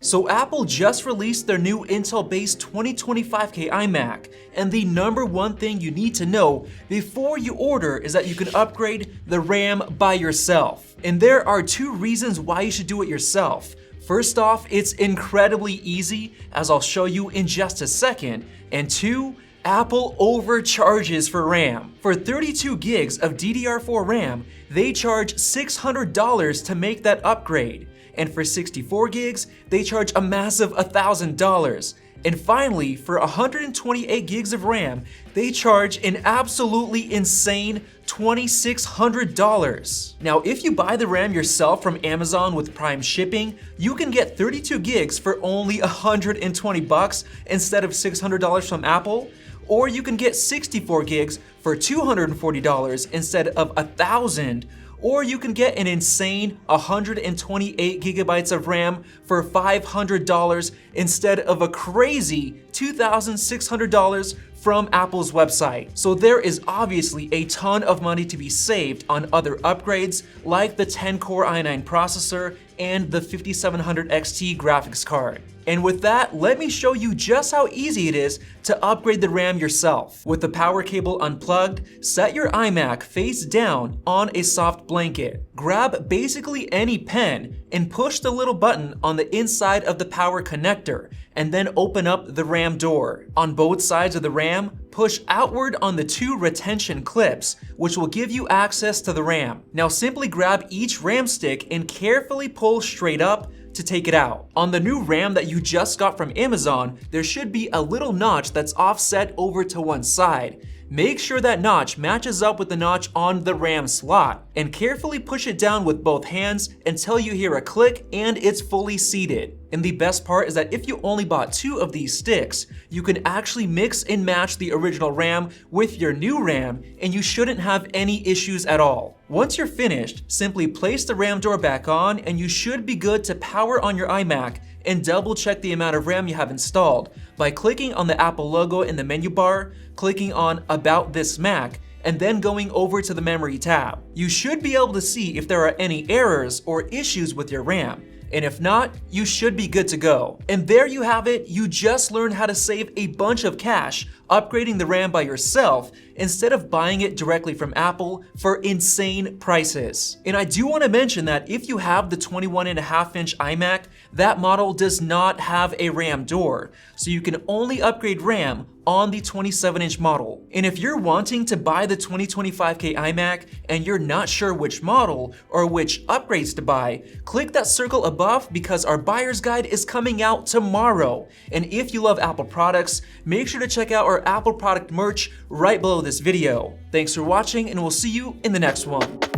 So Apple just released their new Intel-based 2025K iMac, and the number one thing you need to know before you order is that you can upgrade the RAM by yourself. And there are two reasons why you should do it yourself. First off, it's incredibly easy, as I'll show you in just a second, and two, Apple overcharges for RAM. For 32 gigs of DDR4 RAM, they charge $600 to make that upgrade. And for 64 gigs, they charge a massive $1,000. And finally, for 128 gigs of RAM, they charge an absolutely insane $2,600. Now, if you buy the RAM yourself from Amazon with Prime shipping, you can get 32 gigs for only $120 instead of $600 from Apple. Or you can get 64 gigs for $240 instead of $1,000. Or you can get an insane 128 gigabytes of RAM for $500 instead of a crazy $2,600 from Apple's website. So there is obviously a ton of money to be saved on other upgrades like the 10-core i9 processor and the 5700 XT graphics card. And with that, let me show you just how easy it is to upgrade the RAM yourself. With the power cable unplugged, set your iMac face down on a soft blanket. Grab basically any pen and push the little button on the inside of the power connector, and then open up the RAM door. On both sides of the RAM, push outward on the two retention clips, which will give you access to the RAM. Now simply grab each RAM stick and carefully pull straight up to take it out. On the new RAM that you just got from Amazon, there should be a little notch that's offset over to one side. Make sure that notch matches up with the notch on the RAM slot, and carefully push it down with both hands until you hear a click and it's fully seated. And the best part is that if you only bought 2 of these sticks, you can actually mix and match the original RAM with your new RAM, and you shouldn't have any issues at all. Once you're finished, simply place the RAM door back on and you should be good to power on your iMac and double check the amount of RAM you have installed by clicking on the Apple logo in the menu bar, clicking on About This Mac, and then going over to the Memory tab. You should be able to see if there are any errors or issues with your RAM. And if not, you should be good to go. And there you have it, you just learned how to save a bunch of cash upgrading the RAM by yourself instead of buying it directly from Apple for insane prices. And I do want to mention that if you have the 21.5-inch iMac, that model does not have a RAM door, so you can only upgrade RAM on the 27-inch model. And if you're wanting to buy the 2025K iMac and you're not sure which model or which upgrades to buy, click that circle above because our buyer's guide is coming out tomorrow. And if you love Apple products, make sure to check out our Apple product merch right below this video. Thanks for watching, and we'll see you in the next one.